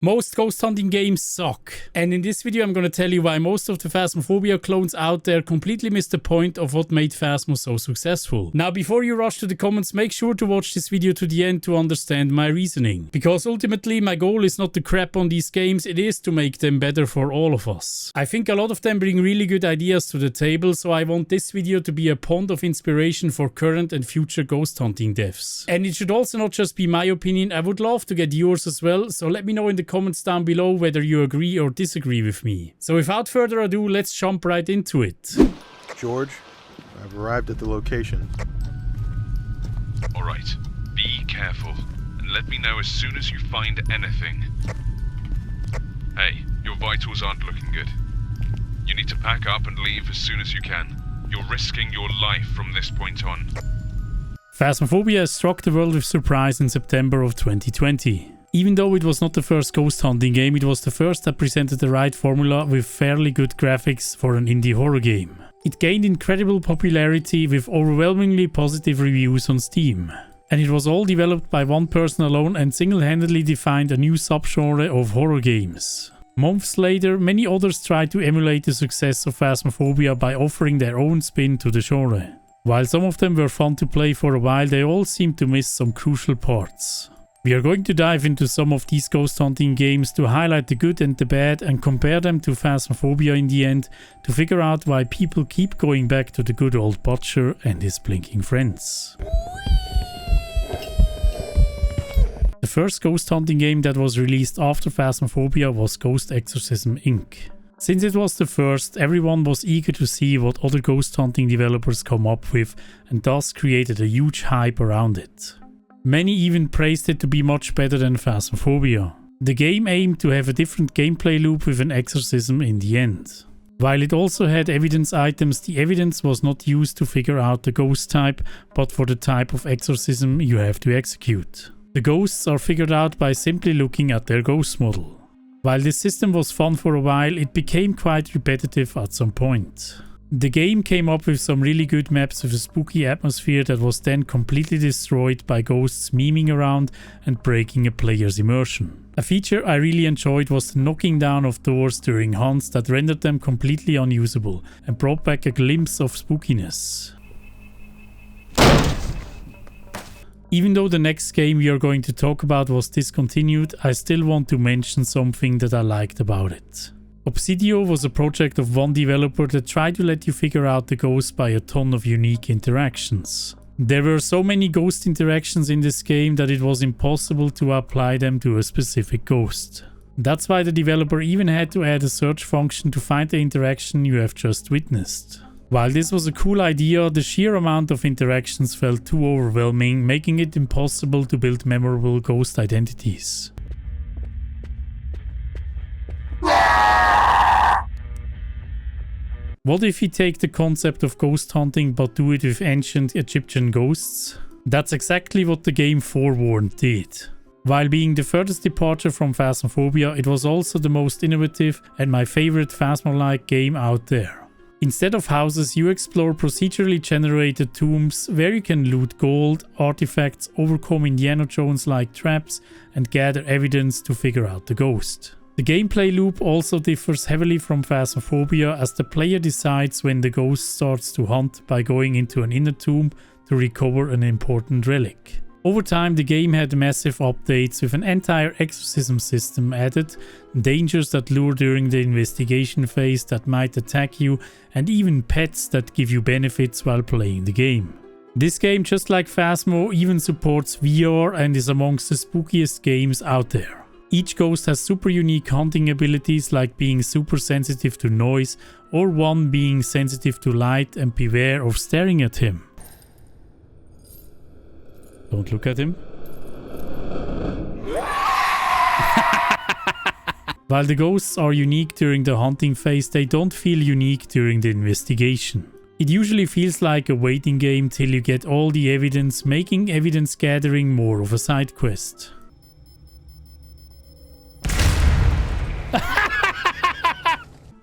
Most ghost hunting games suck, and in this video I'm gonna tell you why most of the Phasmophobia clones out there completely missed the point of what made Phasmo so successful. Now before you rush to the comments, make sure to watch this video to the end to understand my reasoning. Because ultimately my goal is not to crap on these games, it is to make them better for all of us. I think a lot of them bring really good ideas to the table, so I want this video to be a pond of inspiration for current and future ghost hunting devs. And it should also not just be my opinion, I would love to get yours as well, so let me know in the comments down below whether you agree or disagree with me. So without further ado, let's jump right into it. George, I've arrived at the location. Alright, be careful, and let me know as soon as you find anything. Hey, your vitals aren't looking good. You need to pack up and leave as soon as you can. You're risking your life from this point on. Phasmophobia struck the world with surprise in September of 2020. Even though it was not the first ghost hunting game, it was the first that presented the right formula with fairly good graphics for an indie horror game. It gained incredible popularity with overwhelmingly positive reviews on Steam. And it was all developed by one person alone and single-handedly defined a new subgenre of horror games. Months later, many others tried to emulate the success of Phasmophobia by offering their own spin to the genre. While some of them were fun to play for a while, they all seemed to miss some crucial parts. We are going to dive into some of these ghost hunting games to highlight the good and the bad and compare them to Phasmophobia in the end to figure out why people keep going back to the good old Butcher and his blinking friends. The first ghost hunting game that was released after Phasmophobia was Ghost Exorcism Inc. Since it was the first, everyone was eager to see what other ghost hunting developers come up with and thus created a huge hype around it. Many even praised it to be much better than Phasmophobia. The game aimed to have a different gameplay loop with an exorcism in the end. While it also had evidence items, the evidence was not used to figure out the ghost type, but for the type of exorcism you have to execute. The ghosts are figured out by simply looking at their ghost model. While this system was fun for a while, it became quite repetitive at some point. The game came up with some really good maps with a spooky atmosphere that was then completely destroyed by ghosts memeing around and breaking a player's immersion. A feature I really enjoyed was the knocking down of doors during hunts that rendered them completely unusable and brought back a glimpse of spookiness. Even though the next game we are going to talk about was discontinued, I still want to mention something that I liked about it. Obsidio was a project of one developer that tried to let you figure out the ghost by a ton of unique interactions. There were so many ghost interactions in this game that it was impossible to apply them to a specific ghost. That's why the developer even had to add a search function to find the interaction you have just witnessed. While this was a cool idea, the sheer amount of interactions felt too overwhelming, making it impossible to build memorable ghost identities. What if you take the concept of ghost hunting but do it with ancient Egyptian ghosts? That's exactly what the game Forewarned did. While being the furthest departure from Phasmophobia, it was also the most innovative and my favorite Phasmo-like game out there. Instead of houses, you explore procedurally generated tombs where you can loot gold, artifacts, overcome Indiana Jones-like traps, and gather evidence to figure out the ghost. The gameplay loop also differs heavily from Phasmophobia as the player decides when the ghost starts to hunt by going into an inner tomb to recover an important relic. Over time the game had massive updates with an entire exorcism system added, dangers that lure during the investigation phase that might attack you, and even pets that give you benefits while playing the game. This game, just like Phasmo, even supports VR and is amongst the spookiest games out there. Each ghost has super unique hunting abilities like being super sensitive to noise or one being sensitive to light and beware of staring at him. Don't look at him. While the ghosts are unique during the hunting phase, they don't feel unique during the investigation. It usually feels like a waiting game till you get all the evidence, making evidence gathering more of a side quest.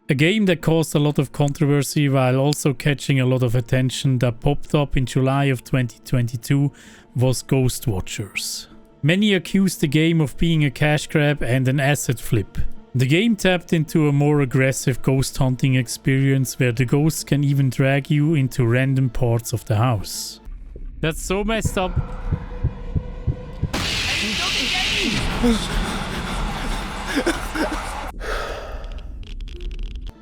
A game that caused a lot of controversy while also catching a lot of attention that popped up in July of 2022 was Ghost Watchers. Many accused the game of being a cash grab and an asset flip. The game tapped into a more aggressive ghost hunting experience where the ghosts can even drag you into random parts of the house. That's so messed up.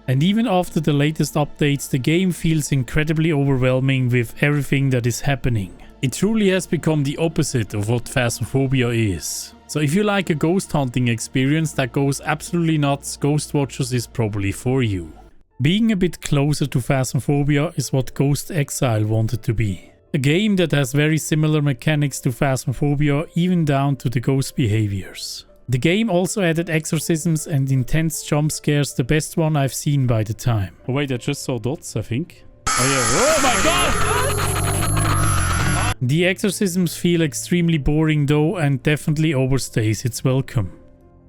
And even after the latest updates, the game feels incredibly overwhelming with everything that is happening. It truly has become the opposite of what Phasmophobia is. So if you like a ghost hunting experience that goes absolutely nuts, Ghost Watchers is probably for you. Being a bit closer to Phasmophobia is what Ghost Exile wanted to be. A game that has very similar mechanics to Phasmophobia, even down to the ghost behaviors. The game also added exorcisms and intense jump scares, the best one I've seen by the time. Oh wait, I just saw dots, I think. Oh yeah, oh my god! The exorcisms feel extremely boring though, and definitely overstays its welcome.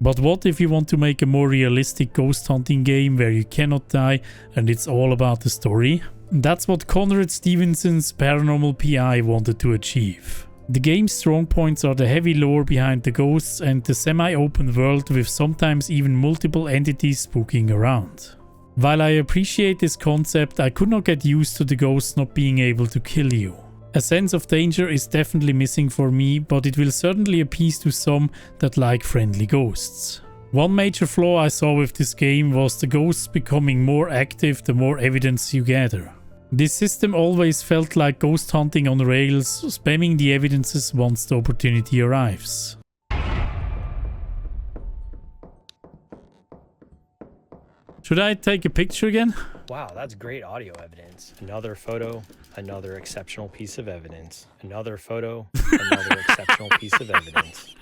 But what if you want to make a more realistic ghost hunting game where you cannot die and it's all about the story? That's what Conrad Stevenson's Paranormal PI wanted to achieve. The game's strong points are the heavy lore behind the ghosts and the semi-open world with sometimes even multiple entities spooking around. While I appreciate this concept, I could not get used to the ghosts not being able to kill you. A sense of danger is definitely missing for me, but it will certainly appease to some that like friendly ghosts. One major flaw I saw with this game was the ghosts becoming more active the more evidence you gather. This system always felt like ghost hunting on rails, spamming the evidences once the opportunity arrives. Should I take a picture again? Wow, that's great audio evidence. Another photo, another exceptional piece of evidence. Another photo, another exceptional piece of evidence.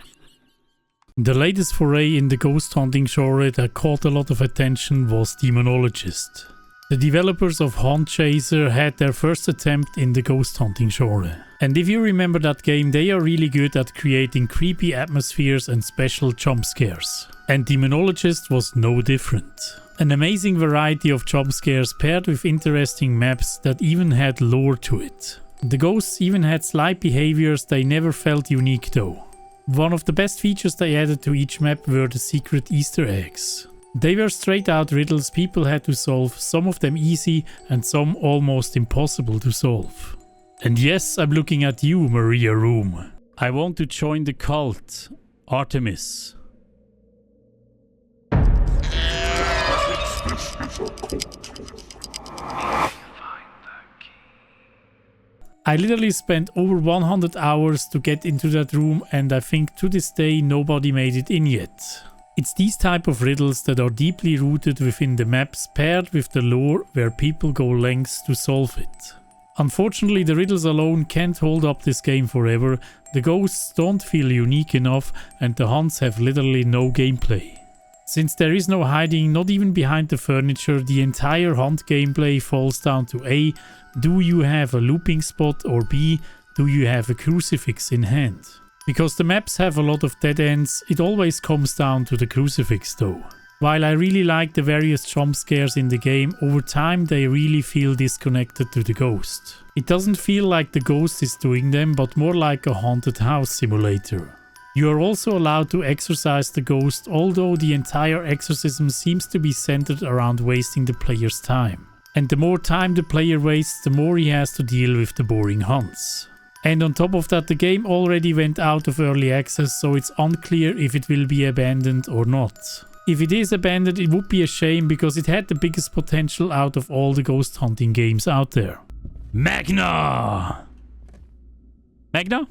The latest foray in the ghost hunting genre that caught a lot of attention was Demonologist. The developers of Hunt Chaser had their first attempt in the ghost hunting genre. And if you remember that game, they are really good at creating creepy atmospheres and special jump scares. And Demonologist was no different. An amazing variety of jump scares paired with interesting maps that even had lore to it. The ghosts even had slight behaviors they never felt unique though. One of the best features they added to each map were the secret Easter eggs. They were straight out riddles people had to solve, some of them easy and some almost impossible to solve. And yes, I'm looking at you, Maria Room. I want to join the cult, Artemis. I literally spent over 100 hours to get into that room, and I think to this day nobody made it in yet. It's these type of riddles that are deeply rooted within the maps paired with the lore where people go lengths to solve it. Unfortunately, the riddles alone can't hold up this game forever, the ghosts don't feel unique enough and the hunts have literally no gameplay. Since there is no hiding, not even behind the furniture, the entire hunt gameplay falls down to A, do you have a looping spot, or B, do you have a crucifix in hand? Because the maps have a lot of dead ends, it always comes down to the crucifix though. While I really like the various jump scares in the game, over time they really feel disconnected to the ghost. It doesn't feel like the ghost is doing them, but more like a haunted house simulator. You are also allowed to exorcise the ghost, although the entire exorcism seems to be centered around wasting the player's time. And the more time the player wastes, the more he has to deal with the boring hunts. And on top of that, the game already went out of early access, so it's unclear if it will be abandoned or not. If it is abandoned, it would be a shame because it had the biggest potential out of all the ghost hunting games out there. Magna! Magna?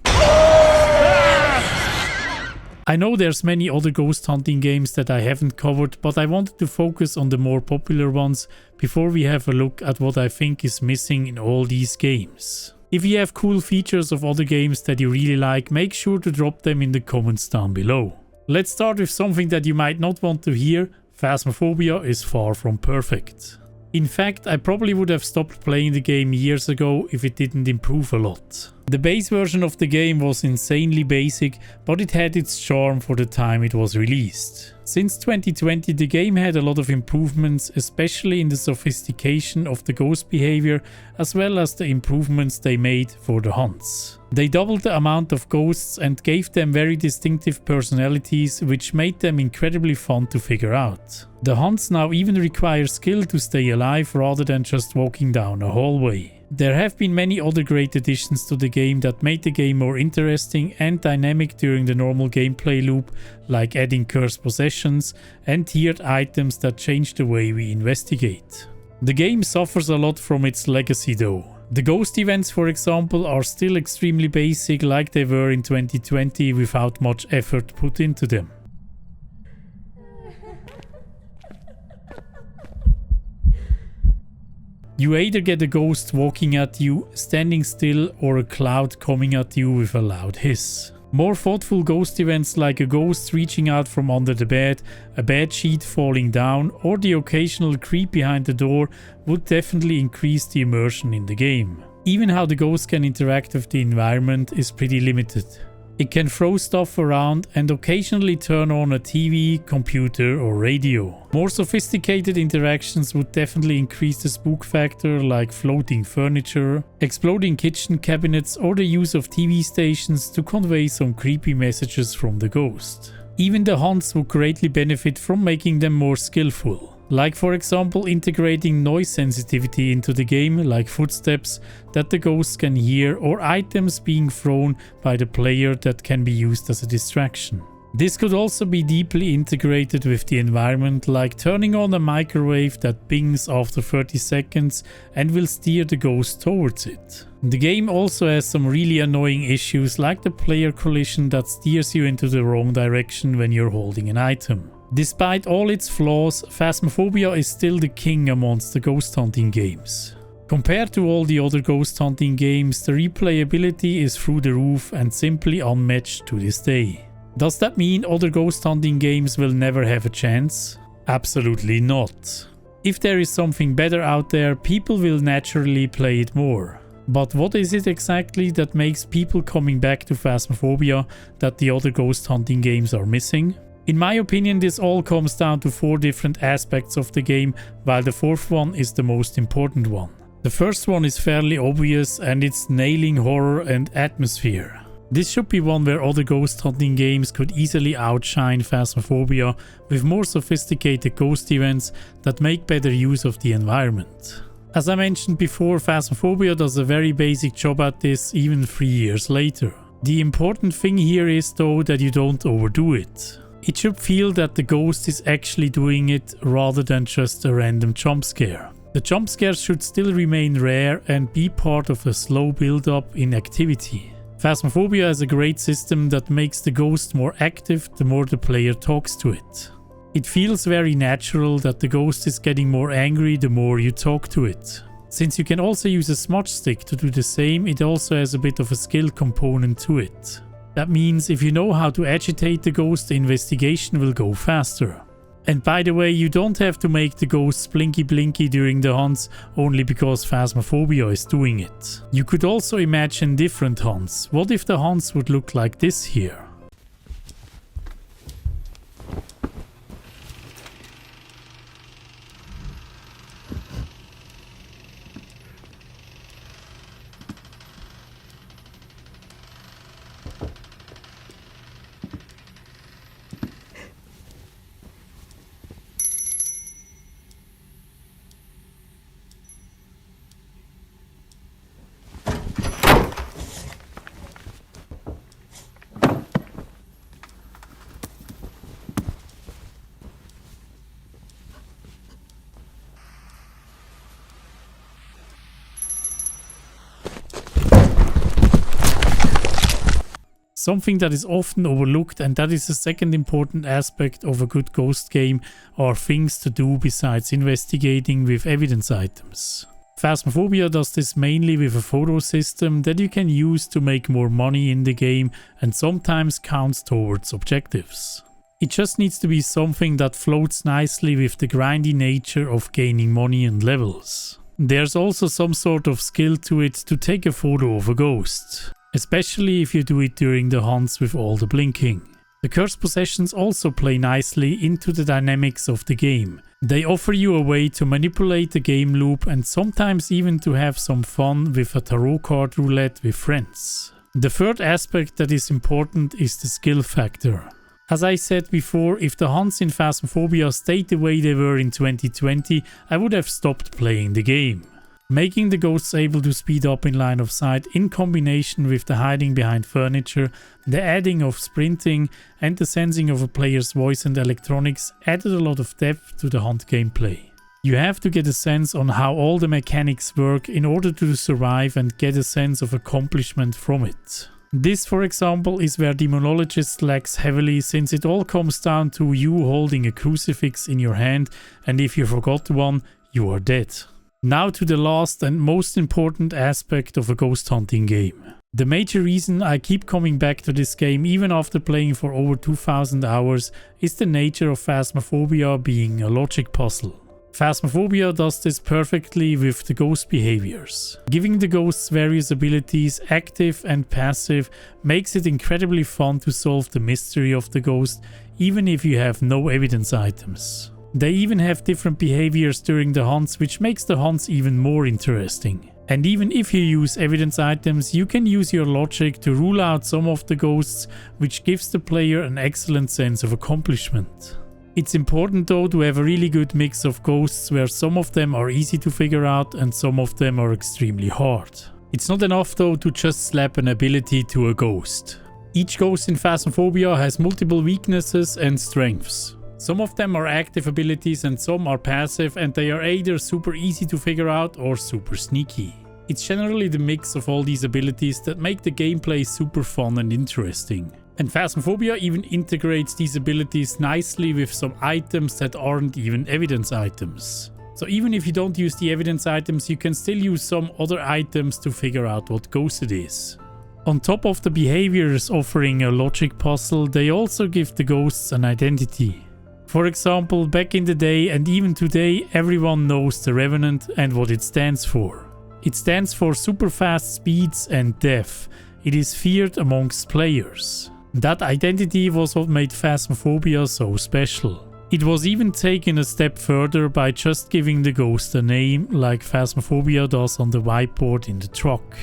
I know there's many other ghost hunting games that I haven't covered, but I wanted to focus on the more popular ones before we have a look at what I think is missing in all these games. If you have cool features of other games that you really like, make sure to drop them in the comments down below. Let's start with something that you might not want to hear. Phasmophobia is far from perfect. In fact, I probably would have stopped playing the game years ago if it didn't improve a lot. The base version of the game was insanely basic, but it had its charm for the time it was released. Since 2020 the game had a lot of improvements, especially in the sophistication of the ghost behavior as well as the improvements they made for the hunts. They doubled the amount of ghosts and gave them very distinctive personalities, which made them incredibly fun to figure out. The hunts now even require skill to stay alive rather than just walking down a hallway. There have been many other great additions to the game that made the game more interesting and dynamic during the normal gameplay loop, like adding cursed possessions and tiered items that change the way we investigate. The game suffers a lot from its legacy though. The ghost events, for example, are still extremely basic like they were in 2020 without much effort put into them. You either get a ghost walking at you, standing still, or a cloud coming at you with a loud hiss. More thoughtful ghost events like a ghost reaching out from under the bed, a bed sheet falling down, or the occasional creep behind the door would definitely increase the immersion in the game. Even how the ghost can interact with the environment is pretty limited. It can throw stuff around and occasionally turn on a TV, computer or radio. More sophisticated interactions would definitely increase the spook factor, like floating furniture, exploding kitchen cabinets or the use of TV stations to convey some creepy messages from the ghost. Even the hunts would greatly benefit from making them more skillful. Like for example integrating noise sensitivity into the game, like footsteps that the ghosts can hear or items being thrown by the player that can be used as a distraction. This could also be deeply integrated with the environment, like turning on a microwave that pings after 30 seconds and will steer the ghost towards it. The game also has some really annoying issues like the player collision that steers you into the wrong direction when you're holding an item. Despite all its flaws, Phasmophobia is still the king amongst the ghost hunting games. Compared to all the other ghost hunting games, the replayability is through the roof and simply unmatched to this day. Does that mean other ghost hunting games will never have a chance? Absolutely not. If there is something better out there, people will naturally play it more. But what is it exactly that makes people coming back to Phasmophobia that the other ghost hunting games are missing? In my opinion, this all comes down to 4 different aspects of the game, while the 4th one is the most important one. The first one is fairly obvious and it's nailing horror and atmosphere. This should be one where other ghost hunting games could easily outshine Phasmophobia with more sophisticated ghost events that make better use of the environment. As I mentioned before, Phasmophobia does a very basic job at this even 3 years later. The important thing here is though that you don't overdo it. It should feel that the ghost is actually doing it rather than just a random jump scare. The jump scares should still remain rare and be part of a slow build-up in activity. Phasmophobia has a great system that makes the ghost more active the more the player talks to it. It feels very natural that the ghost is getting more angry the more you talk to it. Since you can also use a smudge stick to do the same, it also has a bit of a skill component to it. That means if you know how to agitate the ghost, the investigation will go faster. And by the way, you don't have to make the ghosts blinky blinky during the hunts only because Phasmophobia is doing it. You could also imagine different hunts. What if the hunts would look like this here? Something that is often overlooked, and that is the second important aspect of a good ghost game, are things to do besides investigating with evidence items. Phasmophobia does this mainly with a photo system that you can use to make more money in the game and sometimes counts towards objectives. It just needs to be something that floats nicely with the grindy nature of gaining money and levels. There's also some sort of skill to it to take a photo of a ghost. especially if you do it during the hunts with all the blinking. The cursed possessions also play nicely into the dynamics of the game. They offer you a way to manipulate the game loop and sometimes even to have some fun with a tarot card roulette with friends. The third aspect that is important is the skill factor. As I said before, if the hunts in Phasmophobia stayed the way they were in 2020, I would have stopped playing the game. Making the ghosts able to speed up in line of sight in combination with the hiding behind furniture, the adding of sprinting and the sensing of a player's voice and electronics added a lot of depth to the hunt gameplay. You have to get a sense on how all the mechanics work in order to survive and get a sense of accomplishment from it. This, for example, is where Demonologist lacks heavily, since it all comes down to you holding a crucifix in your hand, and if you forgot one, you are dead. Now to the last and most important aspect of a ghost hunting game. The major reason I keep coming back to this game even after playing for over 2000 hours is the nature of Phasmophobia being a logic puzzle. Phasmophobia does this perfectly with the ghost behaviors. Giving the ghosts various abilities, active and passive, makes it incredibly fun to solve the mystery of the ghost, even if you have no evidence items. They even have different behaviors during the hunts, which makes the hunts even more interesting. And even if you use evidence items, you can use your logic to rule out some of the ghosts, which gives the player an excellent sense of accomplishment. It's important though to have a really good mix of ghosts where some of them are easy to figure out and some of them are extremely hard. It's not enough though to just slap an ability to a ghost. Each ghost in Phasmophobia has multiple weaknesses and strengths. Some of them are active abilities and some are passive, and they are either super easy to figure out or super sneaky. It's generally the mix of all these abilities that make the gameplay super fun and interesting. And Phasmophobia even integrates these abilities nicely with some items that aren't even evidence items. So even if you don't use the evidence items, you can still use some other items to figure out what ghost it is. On top of the behaviors offering a logic puzzle, they also give the ghosts an identity. For example, back in the day and even today, everyone knows the Revenant and what it stands for. It stands for super fast speeds and death. It is feared amongst players. That identity was what made Phasmophobia so special. It was even taken a step further by just giving the ghost a name, like Phasmophobia does on the whiteboard in the truck.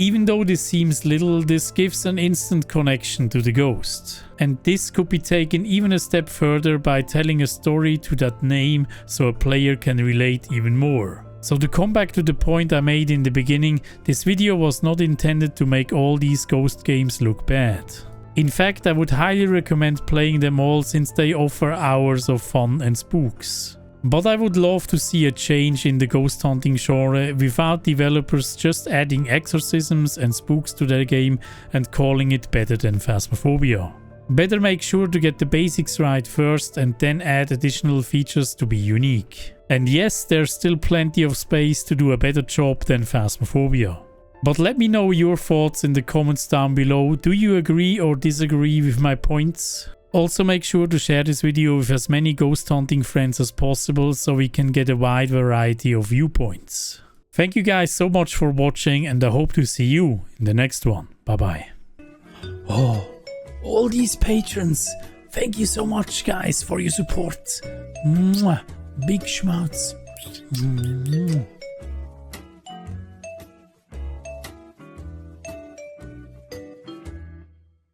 Even though this seems little, this gives an instant connection to the ghost. And this could be taken even a step further by telling a story to that name so a player can relate even more. So to come back to the point I made in the beginning, this video was not intended to make all these ghost games look bad. In fact, I would highly recommend playing them all since they offer hours of fun and spooks. But I would love to see a change in the ghost hunting genre without developers just adding exorcisms and spooks to their game and calling it better than Phasmophobia. Better make sure to get the basics right first and then add additional features to be unique. And yes, there's still plenty of space to do a better job than Phasmophobia. But let me know your thoughts in the comments down below. Do you agree or disagree with my points? Also make sure to share this video with as many ghost hunting friends as possible so we can get a wide variety of viewpoints. Thank you guys so much for watching and I hope to see you in the next one. Bye bye. Oh, all these patrons. Thank you so much guys for your support. Mwah. Big schmouts.